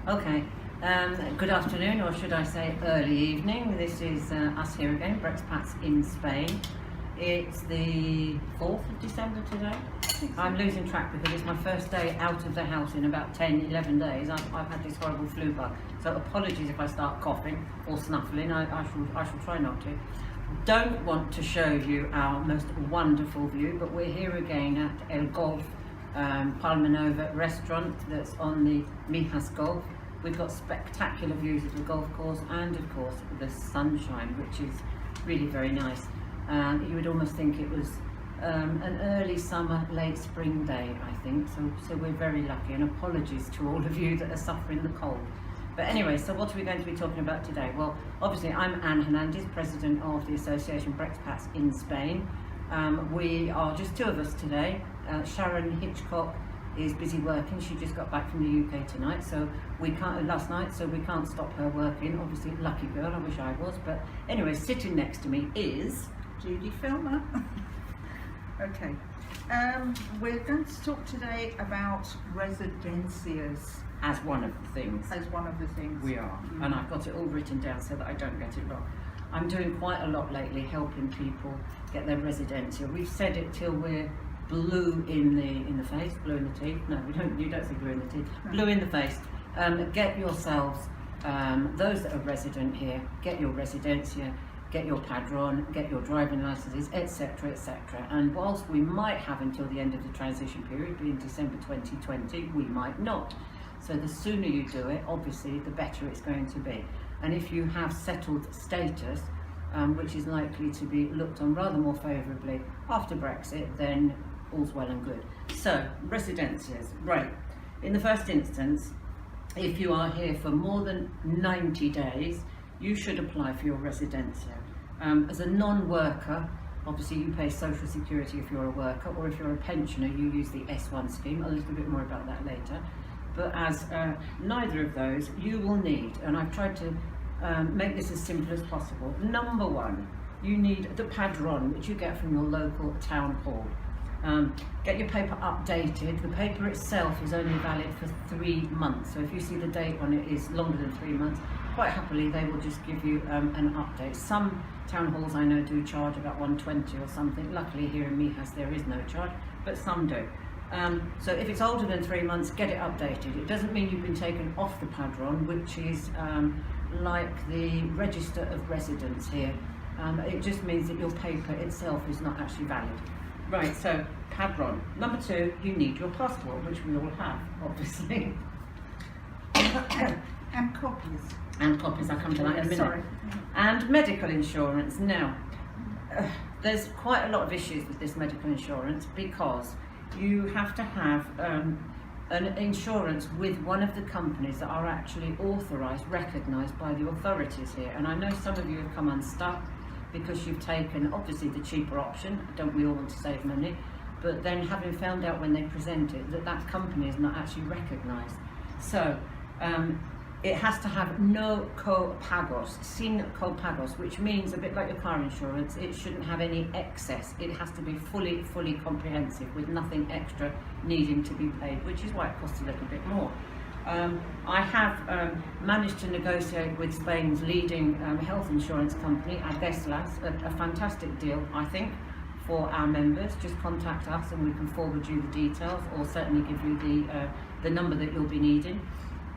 Okay, good afternoon, or should I say early evening. This is us here again, Brexpats in Spain. It's the 4th of December today. I'm losing track because it's my first day out of the house in about 10, 11 days. I've had this horrible flu bug, so apologies if I start coughing or snuffling. I shall try not to. Don't want to show you our most wonderful view, but we're here again at El Golf Palma Nova restaurant that's on the Mijas Golf. We've got spectacular views of the golf course and of course the sunshine, which is really very nice. You would almost think it was an early summer, late spring day, I think, so we're very lucky, and apologies to all of you that are suffering the cold. But anyway, so what are we going to be talking about today? Well, obviously I'm Anne Hernandez, President of the Association Brexpats in Spain. We are just two of us today. Sharon Hitchcock is busy working. She just got back from the UK tonight, so we can't, last night, so we can't stop her working. Obviously, lucky girl, I wish I was. But anyway, sitting next to me is Judy Filmer. Okay, we're going to talk today about residencias. as one of the things. As one of the things. We are, and I've got it all written down so that I don't get it wrong. I'm doing quite a lot lately, helping people get their residencia. We've said it till we're blue in the face, blue in the teeth. No, we don't. You don't say blue in the teeth. No. Blue in the face. Get yourselves, those that are resident here, get your residencia, get your padron, get your driving licenses, etc., etc. And whilst we might have until the end of the transition period, being December 2020, we might not. So the sooner you do it, obviously, the better it's going to be. And if you have settled status, which is likely to be looked on rather more favourably after Brexit, then all's well and good. So, residencias, right. In the first instance, if you are here for more than 90 days, you should apply for your residencia. As a non-worker, obviously you pay social security if you're a worker, or if you're a pensioner, you use the S1 scheme. A little bit more about that later. But as neither of those, you will need, and I've tried to make this as simple as possible. Number one, you need the padron, which you get from your local town hall. Get your paper updated. The paper itself is only valid for 3 months, so if you see the date on it is longer than 3 months, quite happily they will just give you an update. Some town halls I know do charge about 120 or something. Luckily here in Mijas there is no charge, but some do. So if it's older than 3 months, get it updated. It doesn't mean you've been taken off the padron, which is like the register of residence here. It just means that your paper itself is not actually valid. Right, so padron. Number two, you need your passport, which we all have, obviously. And copies. And copies, I'll come to that in a minute. Sorry. And medical insurance. Now, there's quite a lot of issues with this medical insurance because you have to have an insurance with one of the companies that are actually authorised, recognised by the authorities here. And I know some of you have come unstuck because you've taken obviously the cheaper option. Don't we all want to save money? But then having found out when they present it that that company is not actually recognised. So it has to have no copagos, sin copagos, which means a bit like your car insurance, it shouldn't have any excess. It has to be fully comprehensive with nothing extra needing to be paid, which is why it costs a little bit more. I have managed to negotiate with Spain's leading health insurance company, Adeslas, a fantastic deal, I think, for our members. Just contact us and we can forward you the details, or certainly give you the number that you'll be needing.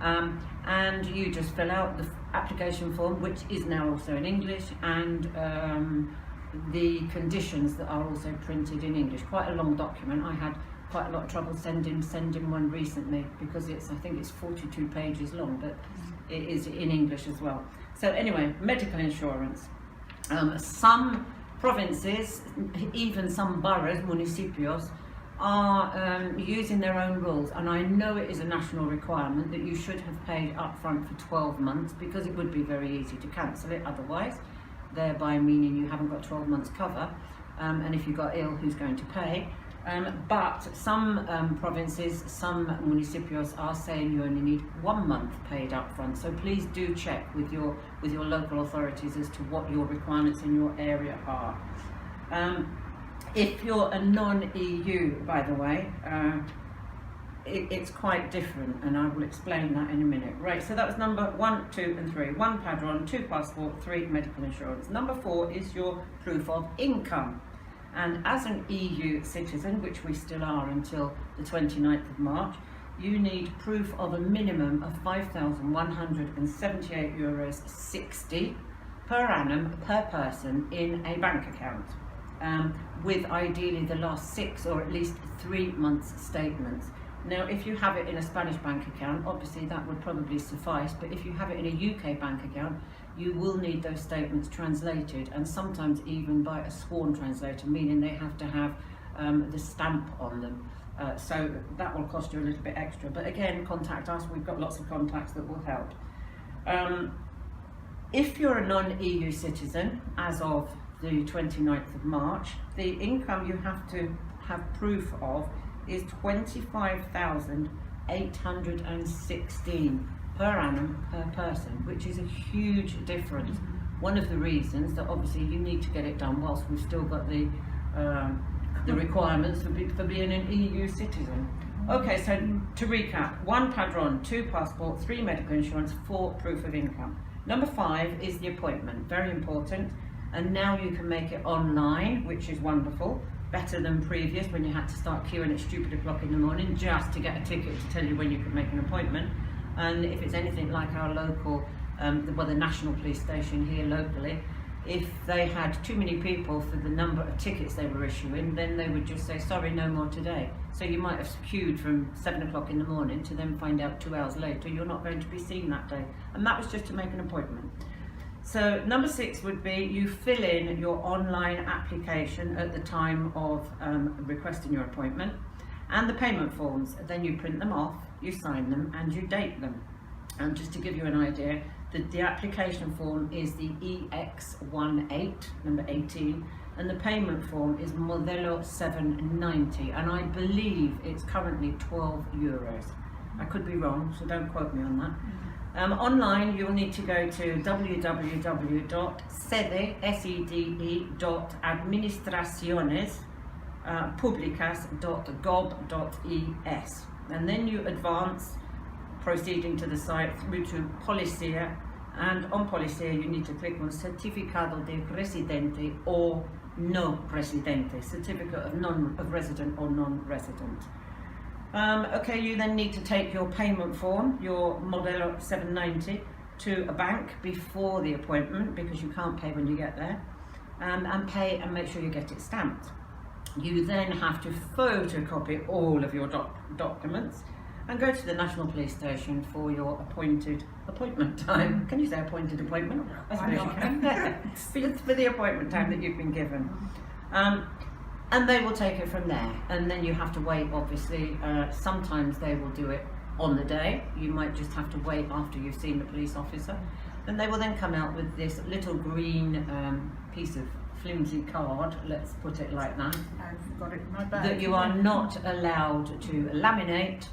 And you just fill out the application form, which is now also in English, and the conditions that are also printed in English. Quite a long document. I had quite a lot of trouble sending one recently because I think it's 42 pages long, but it is in English as well. So anyway, medical insurance. Some provinces, even some boroughs, municipios, are using their own rules, and I know it is a national requirement that you should have paid up front for 12 months because it would be very easy to cancel it otherwise, thereby meaning you haven't got 12 months cover, and if you got ill, who's going to pay? But some provinces, some municipios are saying you only need 1 month paid up front, so please do check with your local authorities as to what your requirements in your area are. If you're a non-EU, by the way, it's quite different, and I will explain that in a minute. Right, so that was number 1, 2 and 3. 1 padron, 2 passport, 3 medical insurance. Number 4 is your proof of income. And as an EU citizen, which we still are until the 29th of March, you need proof of a minimum of €5,178.60 per annum per person in a bank account, with ideally the last 6 or at least 3 months statements. Now, if you have it in a Spanish bank account, obviously that would probably suffice, but if you have it in a UK bank account, you will need those statements translated, and sometimes even by a sworn translator, meaning they have to have the stamp on them. So that will cost you a little bit extra, but again, contact us. We've got lots of contacts that will help. If you're a non-EU citizen, as of the 29th of March, the income you have to have proof of is 25,816 per annum per person, which is a huge difference. One of the reasons that obviously you need to get it done whilst we've still got the requirements for being an EU citizen. Okay, so to recap: 1 padron, 2 passport, 3 medical insurance, 4 proof of income. Number 5 is the appointment, very important, and now you can make it online, which is wonderful. Better than previous, when you had to start queuing at stupid o'clock in the morning just to get a ticket to tell you when you could make an appointment. And if it's anything like our local, the national police station here locally, if they had too many people for the number of tickets they were issuing, then they would just say, sorry, no more today. So you might have queued from 7 o'clock in the morning to then find out 2 hours later you're not going to be seen that day. And that was just to make an appointment. So number 6 would be you fill in your online application at the time of requesting your appointment, and the payment forms. Then you print them off, you sign them, and you date them. And just to give you an idea, the application form is the EX18, number 18, and the payment form is Modelo 790, and I believe it's currently €12. I could be wrong, so don't quote me on that. Online, you'll need to go to www.sede.administraciones.publicas.gov.es, and then you advance, proceeding to the site through to Policia, and on Policia you need to click on Certificado de Residente or No Residente, certificate of resident or non-resident. Okay, you then need to take your payment form, your Modelo 790, to a bank before the appointment, because you can't pay when you get there, and pay and make sure you get it stamped. You then have to photocopy all of your documents and go to the National Police Station for your appointment time. Can you say appointed appointment? I suppose you can. for the appointment time that you've been given. And they will take it from there, and then you have to wait, obviously. Sometimes they will do it on the day. You might just have to wait after you've seen the police officer. Then they will then come out with this little green piece of flimsy card, let's put it like that. I've got it in my bag. That you are not allowed to laminate,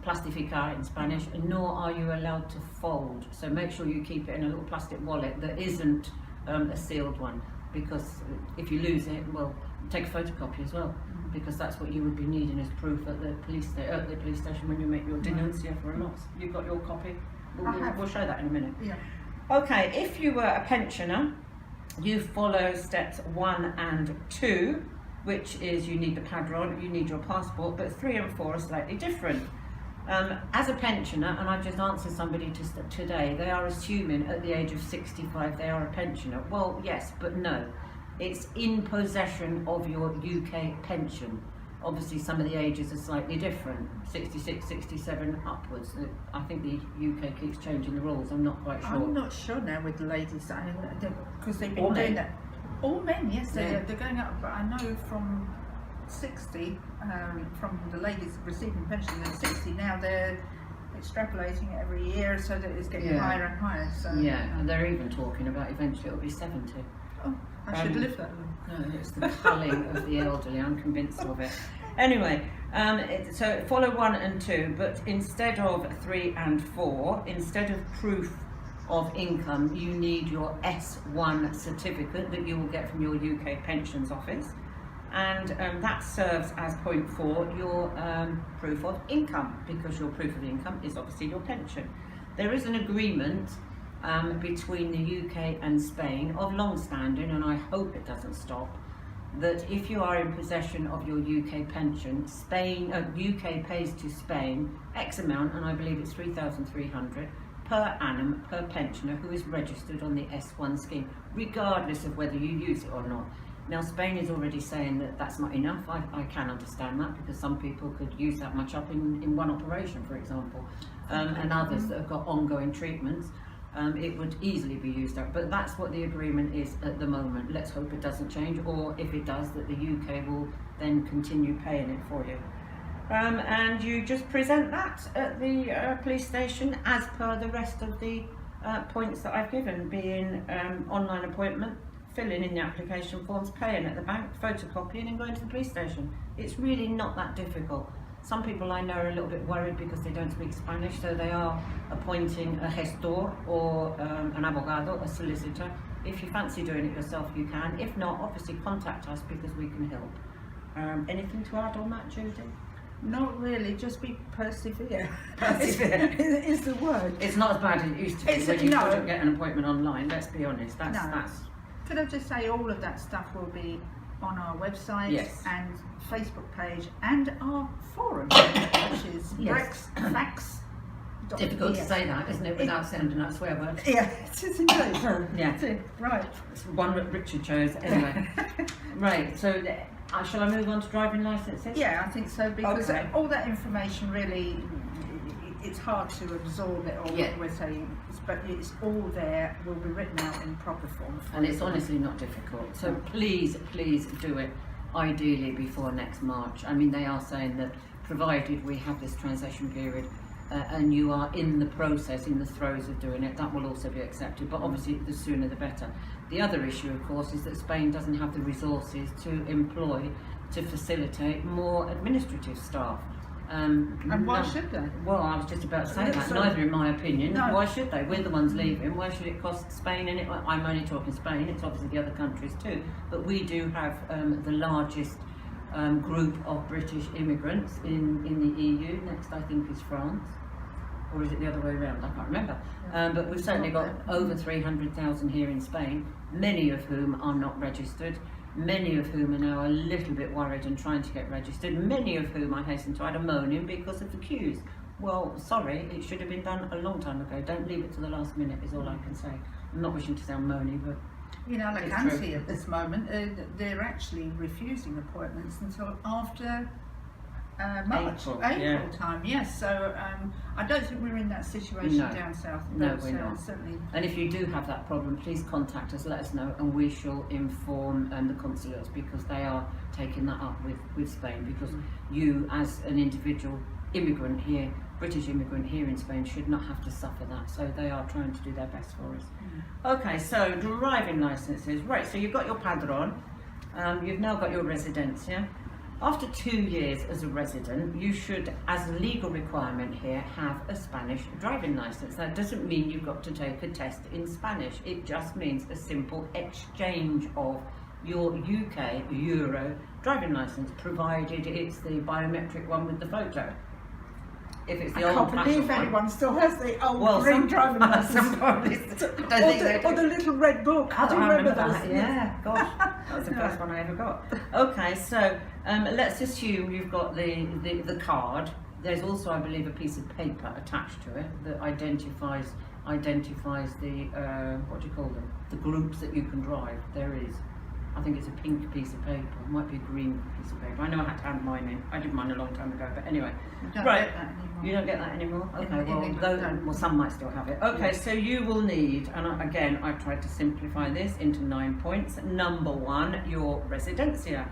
plastificar in Spanish, nor are you allowed to fold. So make sure you keep it in a little plastic wallet that isn't a sealed one, because if you lose it, well, take a photocopy as well, because that's what you would be needing as proof at the police station when you make your denuncia for a loss. You've got your copy. We'll show that in a minute. Yeah. Okay, if you were a pensioner, you follow steps 1 and 2, which is you need the padron, you need your passport, but 3 and 4 are slightly different. As a pensioner, and I've just answered somebody today, they are assuming at the age of 65 they are a pensioner. Well, yes, but no. It's in possession of your UK pension. Obviously, some of the ages are slightly different, 66, 67 upwards. I think the UK keeps changing the rules, I'm not quite sure. I'm not sure now with the ladies, because they've been doing that. All men, yes, they're going up, but I know from 60, from the ladies receiving pension, they're 60 now, they're extrapolating it every year so that it's getting higher and higher. So, and they're even talking about eventually it'll be 70. Oh, I should live that long. No, it's the culling of the elderly, I'm convinced of it. Anyway, so follow 1 and 2, but instead of 3 and 4, instead of proof of income, you need your S1 certificate that you will get from your UK pensions office. and that serves as point 4 your proof of income, because your proof of income is obviously your pension. There is an agreement between the UK and Spain of long standing, and I hope it doesn't stop, that if you are in possession of your UK pension, UK pays to Spain X amount, and I believe it's 3,300 per annum per pensioner who is registered on the S1 scheme, regardless of whether you use it or not. Now, Spain is already saying that that's not enough. I can understand that, because some people could use that much up in one operation, for example, and others that have got ongoing treatments. It would easily be used up, but that's what the agreement is at the moment. Let's hope it doesn't change, or if it does, that the UK will then continue paying it for you. And you just present that at the police station as per the rest of the points that I've given, being online appointment, filling in the application forms, paying at the bank, photocopying and going to the police station. It's really not that difficult. Some people I know are a little bit worried because they don't speak Spanish, so they are appointing a gestor or an abogado, a solicitor. If you fancy doing it yourself, you can. If not, obviously contact us, because we can help. Anything to add on that, Judy? Not really, just be persevere. Persevere. is the word. It's not as bad as it used to be when you couldn't get an appointment online, let's be honest. That's Could I just say, all of that stuff will be on our website, yes, and Facebook page, and our forum, which is Brexpats. Difficult to say that, isn't it, without sounding that swear word? Yeah, it is indeed. Yeah. Right. It's one that Richard chose, anyway. Right, so shall I move on to driving licences? Yeah, I think so, because Okay. all that information really, it's hard to absorb it all, Yeah. we're saying, but it's all there, will be written out in proper form. And it's honestly not difficult. So please do it, ideally before next March. I mean, they are saying that provided we have this transition period and you are in the process, in the throes of doing it, that will also be accepted. But obviously, the sooner the better. The other issue, of course, is that Spain doesn't have the resources to employ, to facilitate more administrative staff. And why should they? Well, I was just about to say that. So- Neither, in my opinion. No. Why should they? We're the ones leaving. Why should it cost Spain? And I'm only talking Spain. It's obviously the other countries too. But we do have the largest group of British immigrants in the EU. Next, I think, is France. Or is it the other way around? I can't remember. But we've certainly got over 300,000 here in Spain, many of whom are not registered, many of whom are now a little bit worried and trying to get registered, many of whom, I hasten to add, are moaning because of the queues. Well, sorry, it should have been done a long time ago. Don't leave it to the last minute, is all I can say. I'm not wishing to sound moany, but In It's Alicante true. at this moment, they're actually refusing appointments until after March, April time. Yes, so I don't think we're in that situation No. down south. No, but, we're not. Certainly. And if you do have that problem, please contact us, let us know, and we shall inform the consulates, because they are taking that up with Spain, because you as an individual immigrant here, British immigrant here in Spain, should not have to suffer that, so they are trying to do their best for us. Okay, so driving licences, right, so you've got your padron, you've now got your residencia. After 2 years as a resident, you should, as a legal requirement here, have a Spanish driving licence. That doesn't mean you've got to take a test in Spanish. It just means a simple exchange of your UK Euro driving licence, provided it's the biometric one with the photo. If it's the I old can't believe fashioned anyone still has the old well, green some, driving license. some probably Or the little red book. I Do don't you remember those? that. Yeah, gosh, that was the first one I ever got. Okay, so let's assume you've got the card. There's also, I believe, a piece of paper attached to it that identifies the what do you call them? The groups that you can drive. There is. I think it's a pink piece of paper. It might be a green piece of paper. I know I had to hand mine in. I did mine a long time ago, but anyway. You don't Right. get that anymore. You don't get that anymore? Okay, In well, England, no. well, some might still have it. Okay, Yes. so you will need, and again, I've tried to simplify this into 9 points. Number 1, your residencia.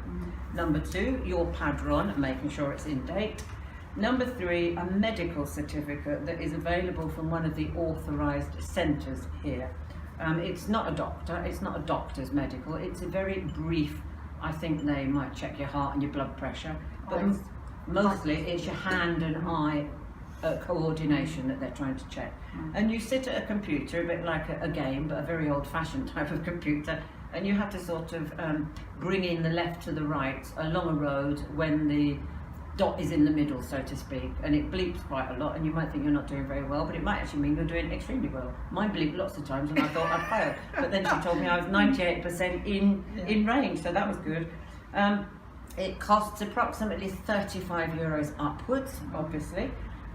Number 2, your padron, making sure it's in date. Number 3, a medical certificate that is available from one of the authorised centres here. It's not a doctor, it's not a doctor's medical, it's a very brief, I think they might check your heart and your blood pressure, but Eyes. mostly it's your hand and eye coordination that they're trying to check. And you sit at a computer, a bit like a game, but a very old-fashioned type of computer, and you have to sort of bring in the left to the right along a road when the dot is in the middle, so to speak, and it bleeps quite a lot, and you might think you're not doing very well, but it might actually mean you're doing extremely well. Mine bleeped lots of times and I thought I'd failed, but then she told me I was 98% in range, so that was good. It costs approximately €35 upwards, obviously,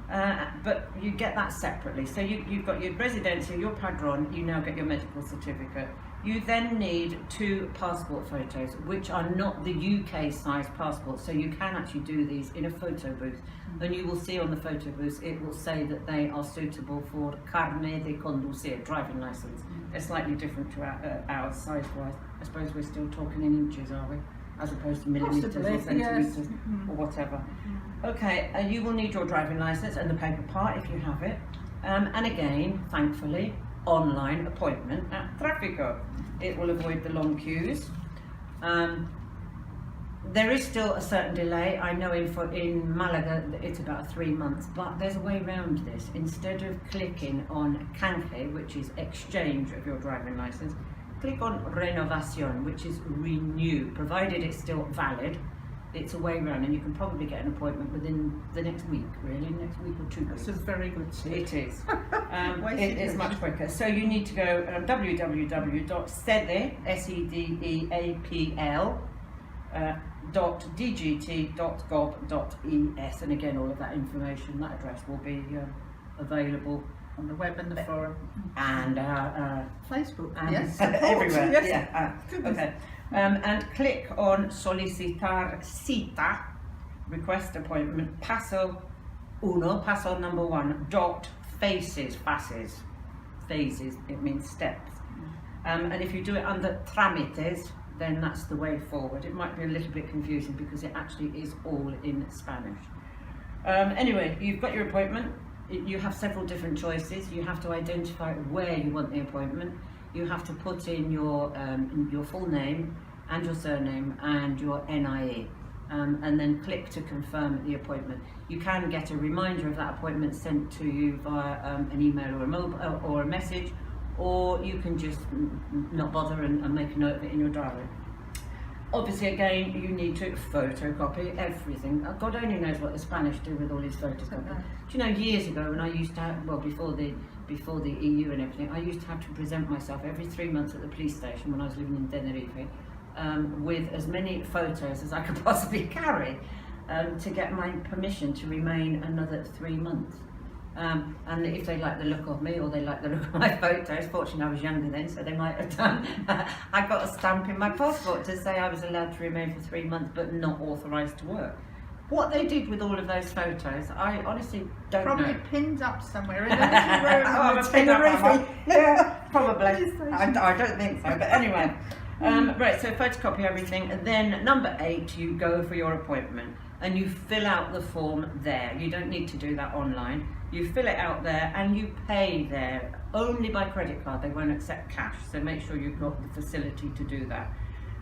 but you get that separately. So you've got your Residencia, your Padron, you now get your medical certificate. You then need 2 passport photos, which are not the UK size passport, so you can actually do these in a photo booth. And you will see on the photo booth, it will say that they are suitable for carnet de conducir, driving license. They're slightly different to ours size-wise. I suppose we're still talking in inches, are we? As opposed to millimetres or centimetres or whatever. Okay, you will need your driving license and the paper part if you have it. And again, thankfully, online appointment at Tráfico. It will avoid the long queues. There is still a certain delay. I know in Malaga it's about 3 months, but there's a way around this. Instead of clicking on canje, which is exchange of your driving license, click on renovación, which is renew, provided it's still valid. It's a way around, and you can probably get an appointment within the next week, really, next week or 2 weeks. This is very good tip. It is. It is much quicker. So you need to go www.sedepal.dgt.gov.es, and again, all of that information, that address will be available on the web and the forum and Facebook, and yes, everywhere. Yes. Yeah. Okay. And click on solicitar cita, request appointment, paso number 1, dot phases, it means steps. And if you do it under trámites, then that's the way forward. It might be a little bit confusing because it actually is all in Spanish. Anyway, you've got your appointment. You have several different choices. You have to identify where you want the appointment. You have to put in your full name and your surname and your NIE, and then click to confirm the appointment. You can get a reminder of that appointment sent to you via an email or a mobile or a message, or you can just not bother and make a note of it in your diary. Obviously, again, you need to photocopy everything. God only knows what the Spanish do with all these photocopies. Do you know, years ago when I used to have, well, before the EU and everything, I used to have to present myself every 3 months at the police station when I was living in Tenerife, with as many photos as I could possibly carry, to get my permission to remain another 3 months. And if they like the look of me or they like the look of my photos, fortunately I was younger then, so they might have done, I got a stamp in my passport to say I was allowed to remain for 3 months but not authorised to work. What they did with all of those photos, I honestly don't know. Probably pinned up somewhere in the room. Yeah, probably. I don't think so, but anyway. Right, so photocopy everything, and then number 8, you go for your appointment and you fill out the form there. You don't need to do that online. You fill it out there and you pay there, only by credit card. They won't accept cash, so make sure you've got the facility to do that.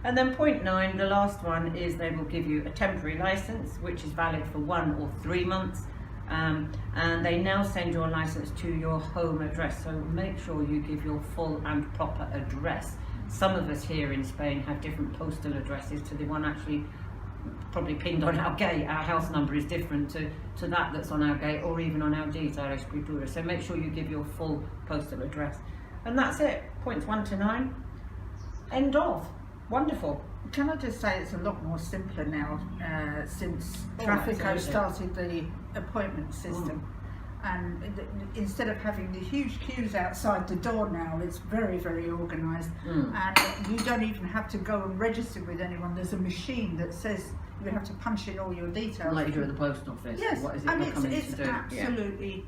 And then point 9, the last one, is they will give you a temporary license, which is valid for 1 or 3 months. And they now send your license to your home address, so make sure you give your full and proper address. Some of us here in Spain have different postal addresses to the one actually probably pinned on our gate. Our house number is different to that that's on our gate, or even on our deeds, our escritura. So make sure you give your full postal address. And that's it. Points 1 to 9. End of. Wonderful. Can I just say it's a lot more simpler now since Tráfico started the appointment system. And instead of having the huge queues outside the door now, it's very, very organised. And you don't even have to go and register with anyone. There's a machine that says you have to punch in all your details. Like you do at the post office. Yes, What is it and you're coming it's to do? absolutely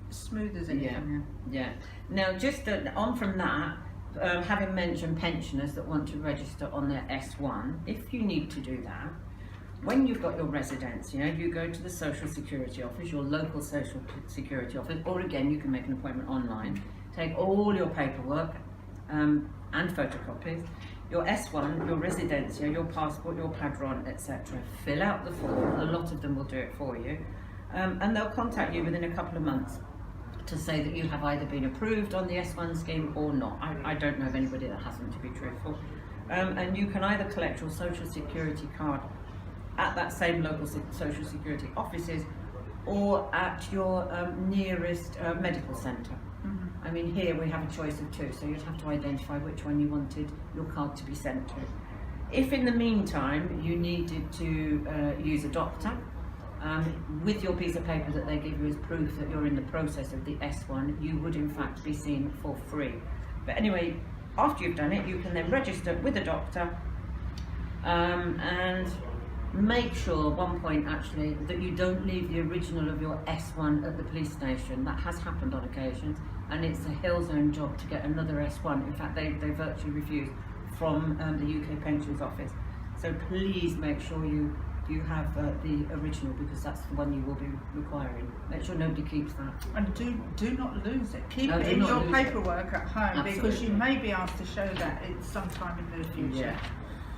smooth as anything. Yeah. Now, just on from that, having mentioned pensioners that want to register on their S1, if you need to do that, when you've got your Residencia, you go to the Social Security Office, your local Social Security Office, or again, you can make an appointment online. Take all your paperwork and photocopies, your S1, your Residencia, your passport, your Padron, etc. Fill out the form. A lot of them will do it for you. And they'll contact you within a couple of months to say that you have either been approved on the S1 scheme or not. I don't know of anybody that hasn't, to be truthful. and you can either collect your social security card at that same local social security offices or at your nearest medical centre. I mean, here we have a choice of two, so you'd have to identify which one you wanted your card to be sent to. If in the meantime you needed to use a doctor, with your piece of paper that they give you as proof that you're in the process of the S1, you would in fact be seen for free. But anyway, after you've done it, you can then register with a doctor and make sure, one point actually, that you don't leave the original of your S1 at the police station. That has happened on occasions, and it's a hell's own job to get another S1. In fact, they virtually refuse from the UK Pensions Office. So please make sure you have the original, because that's the one you will be requiring. Make sure nobody keeps that. And do not lose it. Keep it in your paperwork at home. Absolutely. Because you may be asked to show that sometime in the future. Yeah.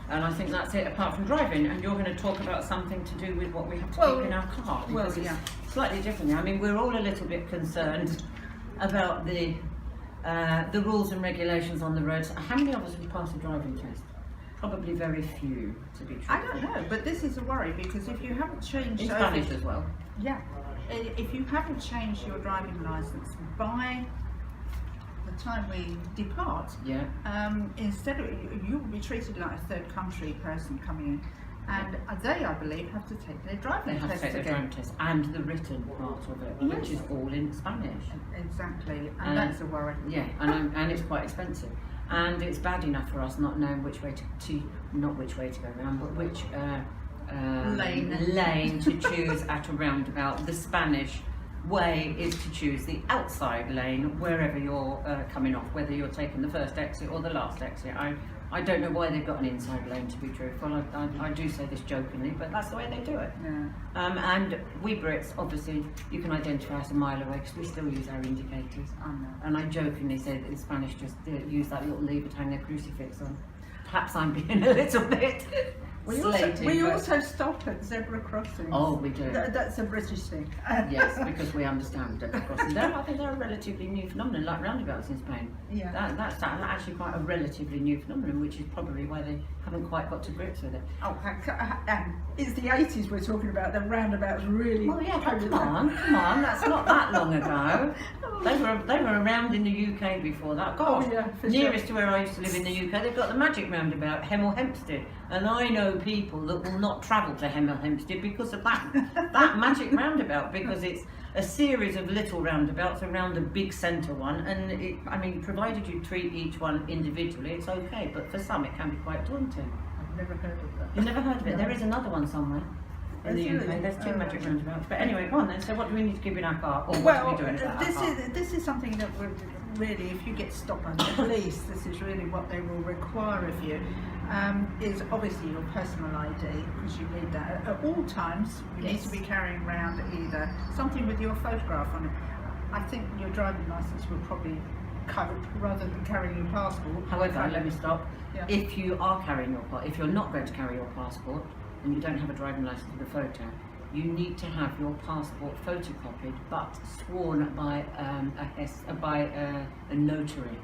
And I think that's it, apart from driving. And you're going to talk about something to do with what we have to keep in our car, because it's slightly different. I mean, we're all a little bit concerned about the rules and regulations on the roads. How many of us have passed a driving test? Probably very few, to be true. I don't know, but this is a worry, because if you haven't changed... In Spanish as well. Yeah. If you haven't changed your driving licence by the time we depart, instead of... You will be treated like a third country person coming in. And they, I believe, have to take their driving test again. They have to take their driving test and the written part of it, which is all in Spanish. Exactly, and that's a worry. Yeah, and it's quite expensive. And it's bad enough for us not knowing which way not which way to go around, but which lane to choose at a roundabout. The Spanish way is to choose the outside lane wherever you're coming off, whether you're taking the first exit or the last exit. I don't know why they've got an inside lane, to be truthful. I do say this jokingly, but that's the way they do it. Yeah. And we Brits, obviously, you can identify us a mile away because we still use our indicators. And I jokingly say that the Spanish just use that little lever to hang their crucifix on. Perhaps I'm being a little bit We also stop at zebra crossings. Oh, we do. That's a British thing. Yes, because we understand zebra crossings. I think they're a relatively new phenomenon, like roundabouts in Spain. Yeah. That's actually quite a relatively new phenomenon, which is probably why they haven't quite got to grips with it. Oh, it's the 80s we're talking about. The roundabouts really. Oh yeah, come on, that's not that long ago. They were around in the UK before that. Gosh, nearest to where I used to live in the UK, they've got the magic roundabout, Hemel Hempstead, and I know people that will not travel to Hemel Hempstead because of that magic roundabout, because it's a series of little roundabouts around a big centre one, and I mean, provided you treat each one individually, it's okay, but for some it can be quite daunting. I've never heard of that. You've never heard of it? No. There is another one somewhere. In the UK, there's two magic roundabouts. But anyway, go on then. So what do we need to keep in our car? Or what are we doing about our car? This is something that would really, if you get stopped by the police, this is really what they will require of you. Is obviously your personal ID, because you need that at all times. You need to be carrying around either something with your photograph on it. I think your driving licence will probably cover it rather than carrying your passport. However, let me stop. Yeah. If you are carrying your if you're not going to carry your passport and you don't have a driving licence with a photo, you need to have your passport photocopied but sworn by a notary.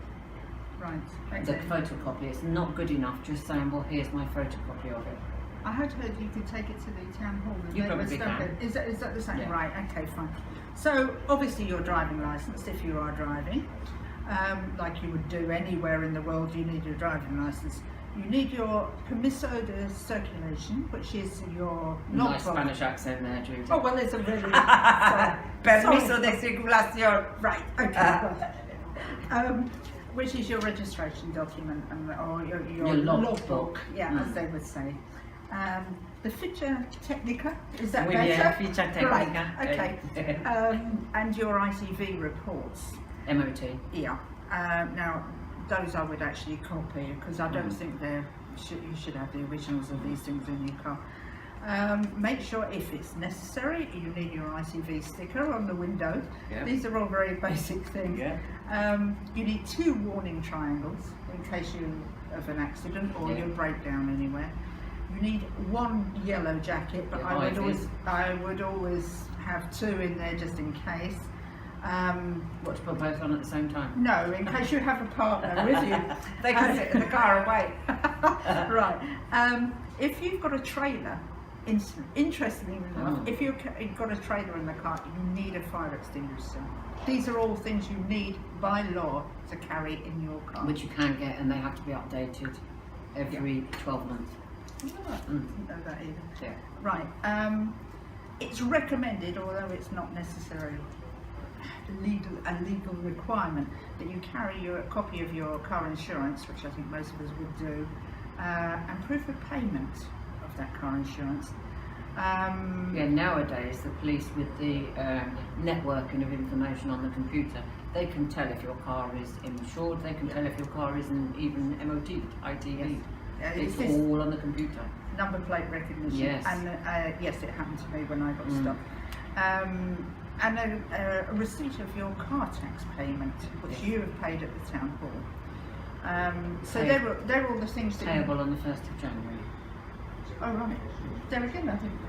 Right. Okay. The photocopy. It's not good enough just saying, well, here's my photocopy of it. I had heard you could take it to the town hall. You probably can. Is that the same? Yeah. Right. Okay. Fine. So obviously your driving licence, if you are driving, like you would do anywhere in the world, you need your driving licence. You need your permiso de circulation, which is your nice Spanish accent there, Judy. Oh well, it's a really permiso de circulación. Right. Okay. Which is your registration document or your logbook, as they would say. The ficha técnica, is that better? Yeah, ficha técnica. Right. Okay. And your ITV reports. MOT. Yeah. Now, those I would actually copy, because I don't think you should have the originals of these things in your car. Make sure, if it's necessary, you need your ITV sticker on the window. Yeah. These are all very basic things. Yeah. You need 2 warning triangles in case you have an accident or you break down anywhere. You need 1 yellow jacket, but I would always have 2 in there just in case. What, to put both on at the same time? No, in case you have a partner with you. They can sit in the car and wait. Right. If you've got a trailer, interestingly enough, if you've got a trailer in the car, you need a fire extinguisher. These are all things you need by law to carry in your car. Which you can get, and they have to be updated every 12 months. I didn't know that either. Yeah. Right. It's recommended, although it's not necessarily a legal requirement, that you carry a copy of your car insurance, which I think most of us would do, and proof of payment of that car insurance. Yeah, nowadays the police, with the networking of information on the computer, they can tell if your car is insured, they can tell if your car isn't even MOT, ITV. It's all on the computer. Number plate recognition. Yes. And yes, it happened to me when I got stopped. And a receipt of your car tax payment, which you have paid at the town hall. So they're all the things that payable on the 1st of January. Oh right. There again, I didn't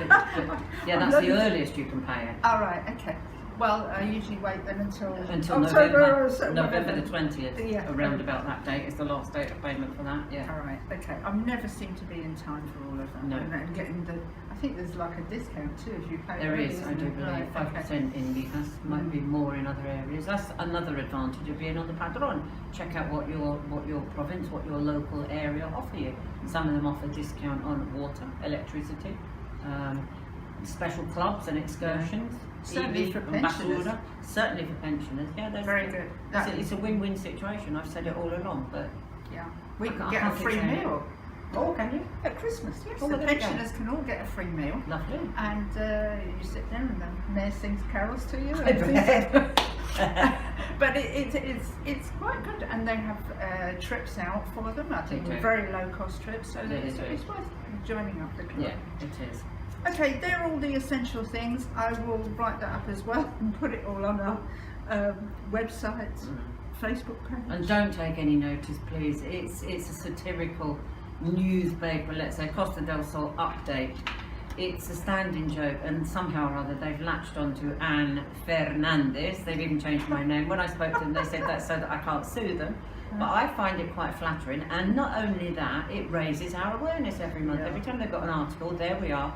know that. Yeah, that's the earliest you can pay it. All right. Okay. Well, I usually wait then until October, or November the 20th. Yeah. Around about that date is the last date of payment for that. Yeah. All right. Okay. I've never seemed to be in time for all of that. No. And getting I think there's like a discount too if you pay. There early, is, I isn't do it? believe, Right, 5% okay. in Vigas, might be more in other areas. That's another advantage of being on the Padron. Check out what your province, what your local area offer you. Some of them offer discount on water, electricity, special clubs and excursions. Certainly EV for and pensioners. Basurda. Certainly for pensioners. Yeah, there's Very good. It's a win-win situation. I've said it all along, but Yeah. We I can can't- get I a can't free keep saying meal oh, can you? at Christmas. Yes. Oh, The well, there you go. pensioners can all get a free meal. Lovely. And you sit there and the mayor sings carols to you. I bet. But it's quite good, and they have trips out for them. I think They do. very low cost trips, so They it's do. worth joining up the club. Yeah, it is. Okay, they're all the essential things. I will write that up as well and put it all on our website, Facebook page. And don't take any notice, please. It's a satirical newspaper, let's say, Costa del Sol update. It's a standing joke, and somehow or other they've latched onto Anne Fernandez. They've even changed my name. When I spoke to them, they said that's so that I can't sue them. But I find it quite flattering, and not only that, it raises our awareness every month. Yeah. Every time they've got an article, there we are.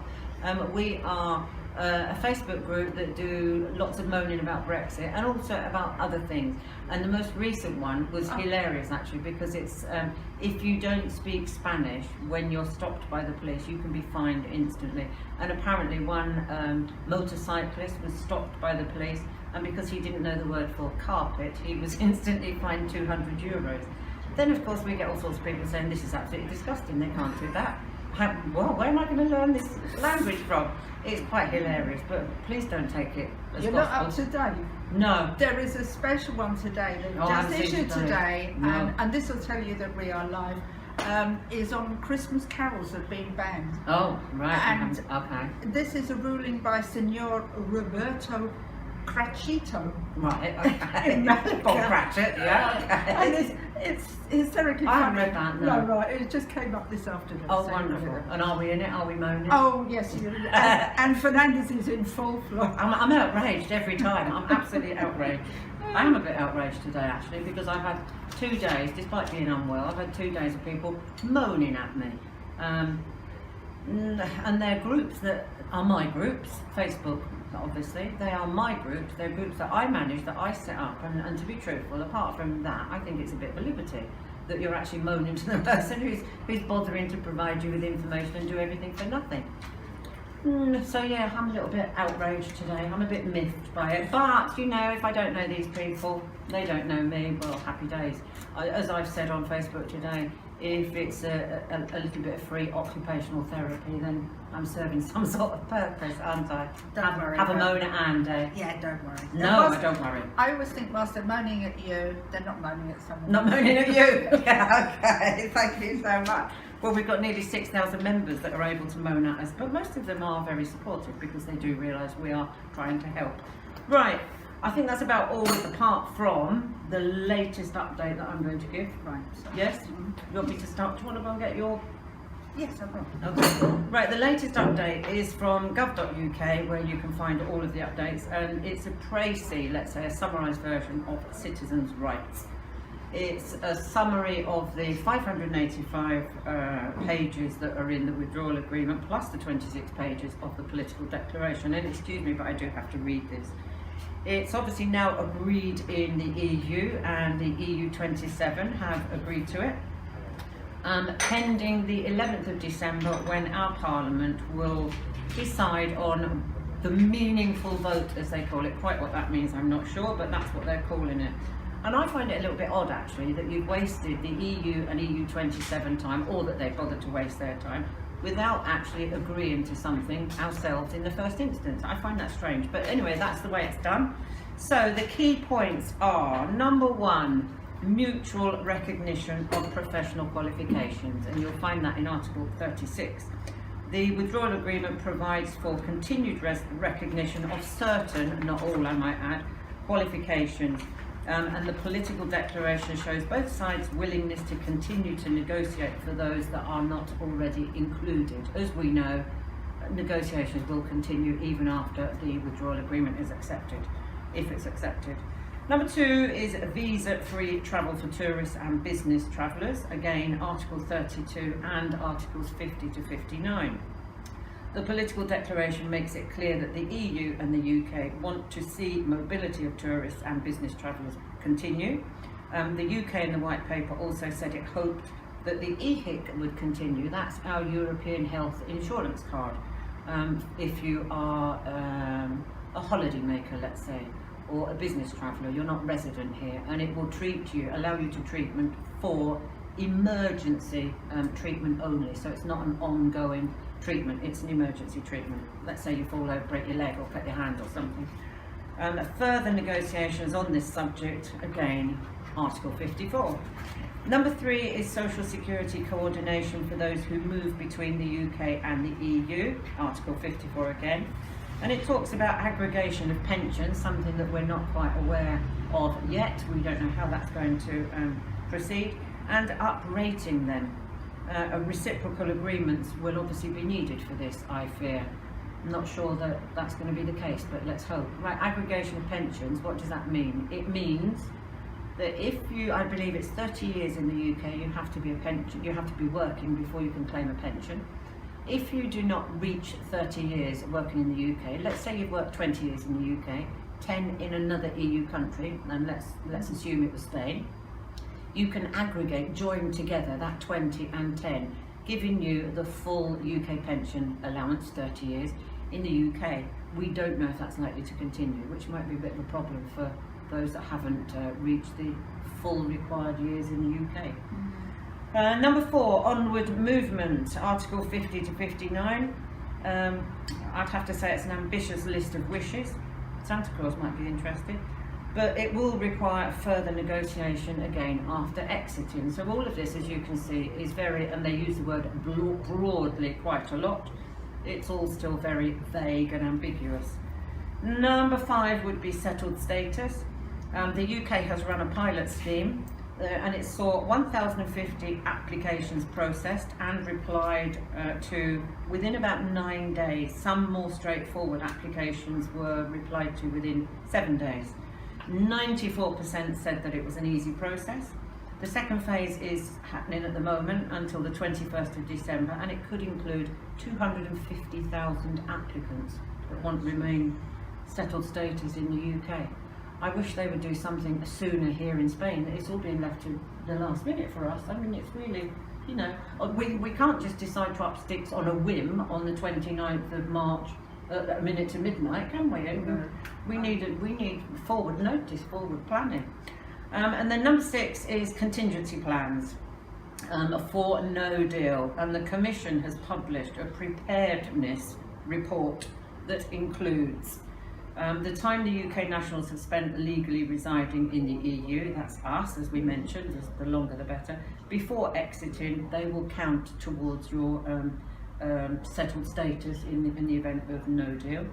We are a Facebook group that do lots of moaning about Brexit and also about other things. And the most recent one was hilarious, actually, because it's if you don't speak Spanish, when you're stopped by the police, you can be fined instantly. And apparently one motorcyclist was stopped by the police, and because he didn't know the word for carpet, he was instantly fined €200. Then of course we get all sorts of people saying this is absolutely disgusting, they can't do that. Well, where am I going to learn this language from? It's quite hilarious, but please don't take it as You're gospel. not up to date. No. There is a special one today that Oh, I just haven't seen issued today, No. and this will tell you that we are live. Is on Christmas carols have been banned. Oh, right. And- Okay. This is a ruling by Senor Roberto Crachito. Right, okay. In Malaga. Bob Cratchit, yeah. And Okay. it's hysterically I haven't funny. read that, no. No, right, it just came up this afternoon. Oh, so wonderful. whatever. And are we in it? Are we moaning? Oh, yes, and Fernandez is in full flow. I'm outraged every time. I'm absolutely outraged. I am a bit outraged today, actually, because I've had 2 days, despite being unwell, I've had 2 days of people moaning at me. And they're groups that are my groups, Facebook, obviously. They are my groups. They're groups that I manage, that I set up. And to be truthful, apart from that, I think it's a bit of a liberty that you're actually moaning to the person who's bothering to provide you with information and do everything for nothing. So yeah, I'm a little bit outraged today. I'm a bit miffed by it. But, you know, if I don't know these people, they don't know me, well, happy days. As I've said on Facebook today, if it's a little bit of free occupational therapy, then I'm serving some sort of purpose, aren't I? Don't worry Have a about moan at Anne Day. Yeah, don't worry. No, I don't worry. I always think whilst they're moaning at you, they're not moaning at someone. Not moaning at you. Yeah, okay. Thank you so much. Well, we've got nearly 6,000 members that are able to moan at us, but most of them are very supportive because they do realise we are trying to help. Right, I think that's about all apart from the latest update that I'm going to give. Right. So, Yes? You want me to start? Do you want to go and get your... Yes, I will. Okay. Right, the latest update is from gov.uk, where you can find all of the updates, and it's a précis, let's say, a summarised version of citizens' rights. It's a summary of the 585 pages that are in the withdrawal agreement, plus the 26 pages of the political declaration. And excuse me, but I do have to read this. It's obviously now agreed in the EU, and the EU 27 have agreed to it. Pending the 11th of December, when our Parliament will decide on the meaningful vote, as they call it. Quite what that means, I'm not sure, but that's what they're calling it. And I find it a little bit odd, actually, that you've wasted the EU and EU 27 time, or that they've bothered to waste their time, without actually agreeing to something ourselves in the first instance. I find that strange. But anyway, that's the way it's done. So the key points are, number one, mutual recognition of professional qualifications, and you'll find that in Article 36. The withdrawal agreement provides for continued recognition of certain, not all I might add, qualifications, and the political declaration shows both sides' willingness to continue to negotiate for those that are not already included. As we know, negotiations will continue even after the withdrawal agreement is accepted, if it's accepted. Number two is visa-free travel for tourists and business travellers. Again, Article 32 and Articles 50 to 59. The political declaration makes it clear that the EU and the UK want to see mobility of tourists and business travellers continue. The UK in the White Paper also said it hoped that the EHIC would continue. That's our European Health Insurance Card. If you are a holiday maker, let's say, or a business traveller, you're not resident here, and it will allow you to treatment for emergency treatment only. So it's not an ongoing treatment, it's an emergency treatment. Let's say you fall over, break your leg or cut your hand or something. Further negotiations on this subject, again, Article 54. Number three is social security coordination for those who move between the UK and the EU, Article 54 again. And it talks about aggregation of pensions, something that we're not quite aware of yet. We don't know how that's going to proceed. And uprating them. Reciprocal agreements will obviously be needed for this, I fear. I'm not sure that that's going to be the case, but let's hope. Right, aggregation of pensions, what does that mean? It means that if you, I believe it's 30 years in the UK, you have to be working before you can claim a pension. If you do not reach 30 years working in the UK, let's say you've worked 20 years in the UK, 10 in another EU country, and let's assume it was Spain, you can aggregate, join together that 20 and 10, giving you the full UK pension allowance, 30 years. In the UK, we don't know if that's likely to continue, which might be a bit of a problem for those that haven't reached the full required years in the UK. Number four, onward movement, Article 50 to 59. I'd have to say it's an ambitious list of wishes. Santa Claus might be interested, but it will require further negotiation again after exiting. So all of this, as you can see, is very, and they use the word broadly quite a lot. It's all still very vague and ambiguous. Number five would be settled status. The UK has run a pilot scheme and it saw 1,050 applications processed and replied to within about 9 days. Some more straightforward applications were replied to within 7 days. 94% said that it was an easy process. The second phase is happening at the moment until the 21st of December, and it could include 250,000 applicants that want to remain settled status in the UK. I wish they would do something sooner here in Spain. It's all being left to the last minute for us. I mean, it's really, you know, we can't just decide to up sticks on a whim on the 29th of March at a minute to midnight, can we? We need forward notice, forward planning. And then number six is contingency plans for no deal. And the Commission has published a preparedness report that includes the time the UK nationals have spent legally residing in the EU, that's us, as we mentioned, the longer the better. Before exiting, they will count towards your settled status in the event of no deal.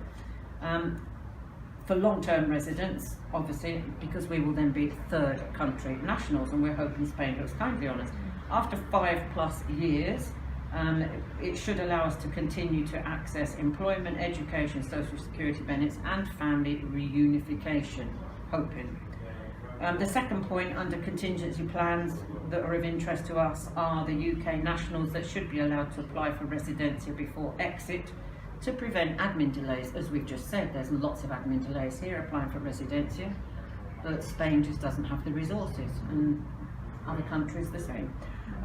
For long-term residents, obviously, because we will then be third country nationals, and we're hoping Spain looks kindly on us. After 5+ years, it should allow us to continue to access employment, education, social security benefits and family reunification, hoping. The second point under contingency plans that are of interest to us are the UK nationals that should be allowed to apply for Residencia before exit to prevent admin delays. As we've just said, there's lots of admin delays here applying for Residencia, but Spain just doesn't have the resources, and other countries the same.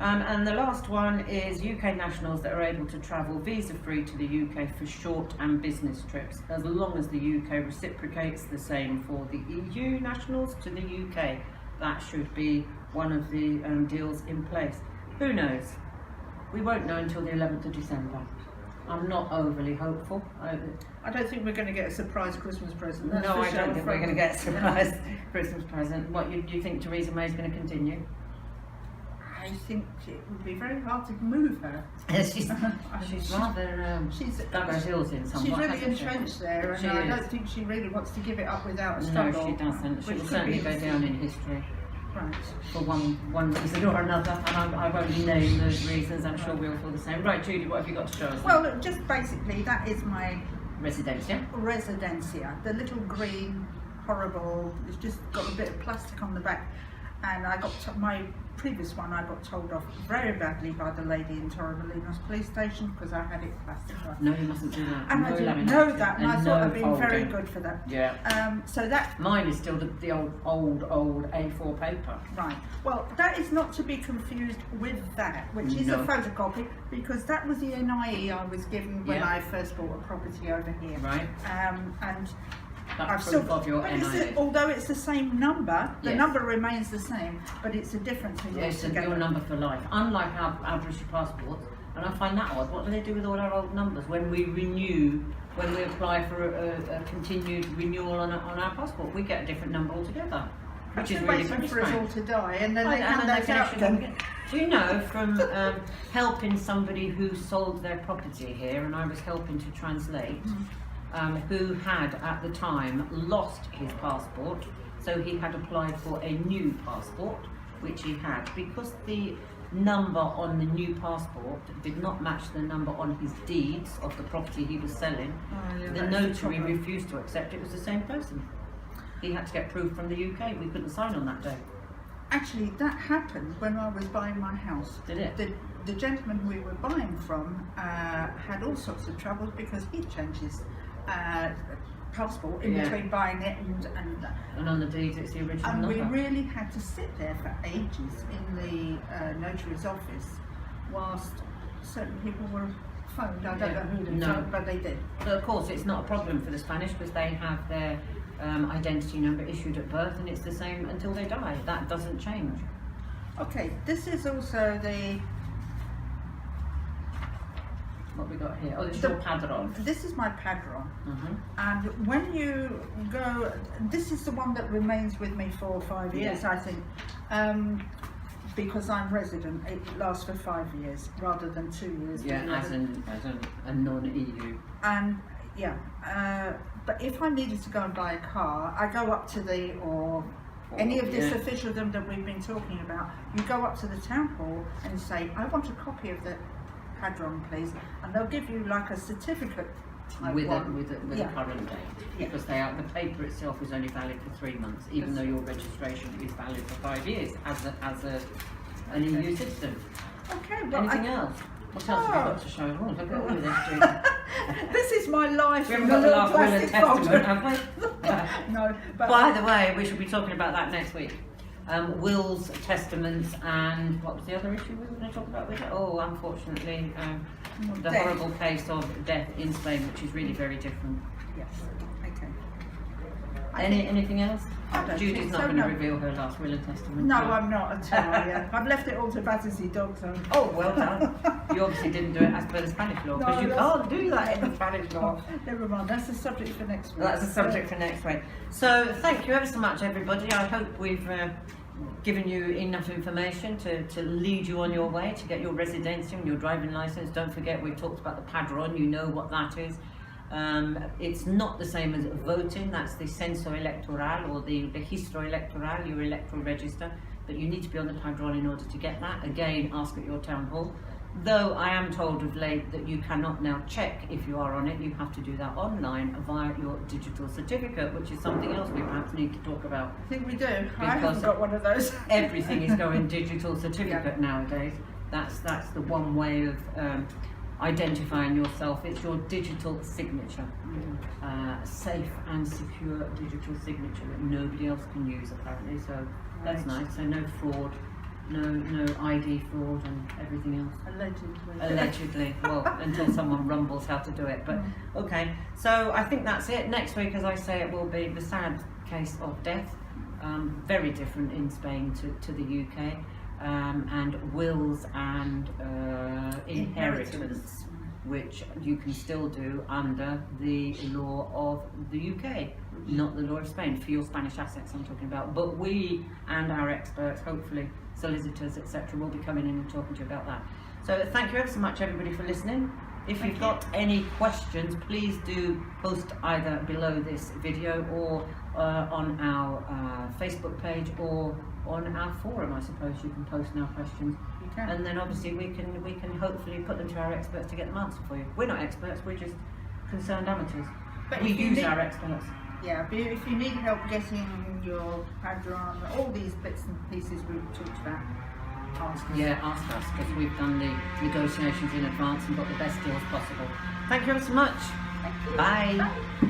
And the last one is UK nationals that are able to travel visa-free to the UK for short and business trips, as long as the UK reciprocates the same for the EU nationals to the UK. That should be one of the deals in place. Who knows? We won't know until the 11th of December. I'm not overly hopeful. I don't think we're going to get a surprise Christmas present. No, I don't think we're going to get a surprise Christmas present. What, do you think Theresa May is going to continue? I think it would be very hard to move her. she's rather she's dug her heels in somewhat. She's really hasn't she? entrenched there, and She I is. don't think she really wants to give it up without a No, struggle. she doesn't. She which will could certainly be go down in history Right. for one reason or another, and I won't name those reasons. I'm sure we'll feel the same. Right, Judy, what have you got to show us? Well, just basically, that is my Residencia. Residencia. The little green, horrible. It's just got a bit of plastic on the back, and I got my previous one. I got told off very badly by the lady in Torremolinos police station because I had it plastified. No, you mustn't do that. And no I didn't laminating. know that, and I no thought I'd been very folding. good for that. Yeah. So that. Mine is still the old A4 paper. Right. Well, that is not to be confused with that, which is No. a photocopy, because that was the NIE I was given when Yeah. I first bought a property over here. Right. And That's I've still, proof of your but NIA. although it's the same number, the Yes. number remains the same, but it's a difference in yours Yes, and together. your number for life. Unlike our British passports, and I find that odd. What do they do with all our old numbers when we renew, when we apply for a continued renewal on our passport? We get a different number altogether, which is They're really waiting very for us all strange. to die, and then Well, they and hand then those they out can again. Do you know from helping somebody who sold their property here, and I was helping to translate, who had at the time lost his passport, so he had applied for a new passport, which he had, because the number on the new passport did not match the number on his deeds of the property he was selling. Oh, yeah, The that's notary problem. refused to accept it was the same person. He had to get proof from the UK. We couldn't sign on that day. Actually, that happened when I was buying my house. Did it? The gentleman we were buying from had all sorts of troubles because he changed his passport in Yeah. between buying it And on the deeds, it's the original and number. we really had to sit there for ages in the notary's office whilst certain people were phoned. I don't Yeah. know who they No. phoned, but they did. But of course, it's not a problem for the Spanish because they have their identity number issued at birth, and it's the same until they die. That doesn't change. Okay, this is also What we got here? Oh, it's The- your padron. this is my padron. Mhm. And when you go, this is the one that remains with me for 5 years, Yeah. I think, because I'm resident. It lasts for 5 years rather than 2 years. Yeah, because as a non-EU. And yeah, but if I needed to go and buy a car, I go up to any of this Yeah. officialdom that we've been talking about. You go up to the town hall and say, I want a copy of the padron, please, and they'll give you like a certificate type With one. a current date, Yeah. because the paper itself is only valid for 3 months, even Yes. though your registration is valid for 5 years an EU citizen. Okay, well, Anything else? What else have we got to show? Oh, look at all of this, Judy. this is my life. We in haven't a got the little last will and plastic testament, folder. have we? No, but By the way, we should be talking about that next week. Wills, testaments, and what was the other issue we were going to talk about with it? Oh, unfortunately, the Death. horrible case of death in Spain, which is really very different. yes, okay. Anything else? I don't Judy's think not so, going to no. reveal her last will and testament. No, I'm not at all. Yeah. I've left it all to Battersea Dog. So. Oh, well done. You obviously didn't do it as per the Spanish law, because No, you that's- can't do that in the Spanish law. Never mind. That's the subject for next week. That's a subject for next week. So thank you ever so much, everybody. I hope we've given you enough information to lead you on your way to get your Residencia and your driving license. Don't forget, we've talked about the padron. You know what that is. It's not the same as voting. That's the censo electoral, or the registro electoral, your electoral register. But you need to be on the padron in order to get that. Again, ask at your town hall. Though I am told of late that you cannot now check if you are on it, you have to do that online via your digital certificate, which is something else we perhaps need to talk about. I think we do. I haven't got one of those. Everything is going digital certificate nowadays. That's the one way of identifying yourself. It's your digital signature, safe and secure digital signature that nobody else can use apparently. So that's nice. So no fraud. No ID fraud and everything else. Allegedly. Well, until someone rumbles how to do it. But okay, so I think that's it. Next week, as I say, it will be the sad case of death. Very different in Spain to the UK. And wills and inheritance, which you can still do under the law of the UK, not the law of Spain, for your Spanish assets I'm talking about. But we and our experts, hopefully solicitors, etc., will be coming in and talking to you about that. So thank you ever so much, everybody, for listening. If you've got any questions, please do post either below this video or on our Facebook page or on our forum. I suppose you can post now questions, and then obviously we can hopefully put them to our experts to get them answered for you. We're not experts; we're just concerned amateurs. But we use our experts. Yeah, but if you need help getting your padron, all these bits and pieces we've talked about, ask us. Yeah, ask us, because we've done the negotiations in advance and got the best deals possible. Thank you ever so much. Thank you. Bye. Bye.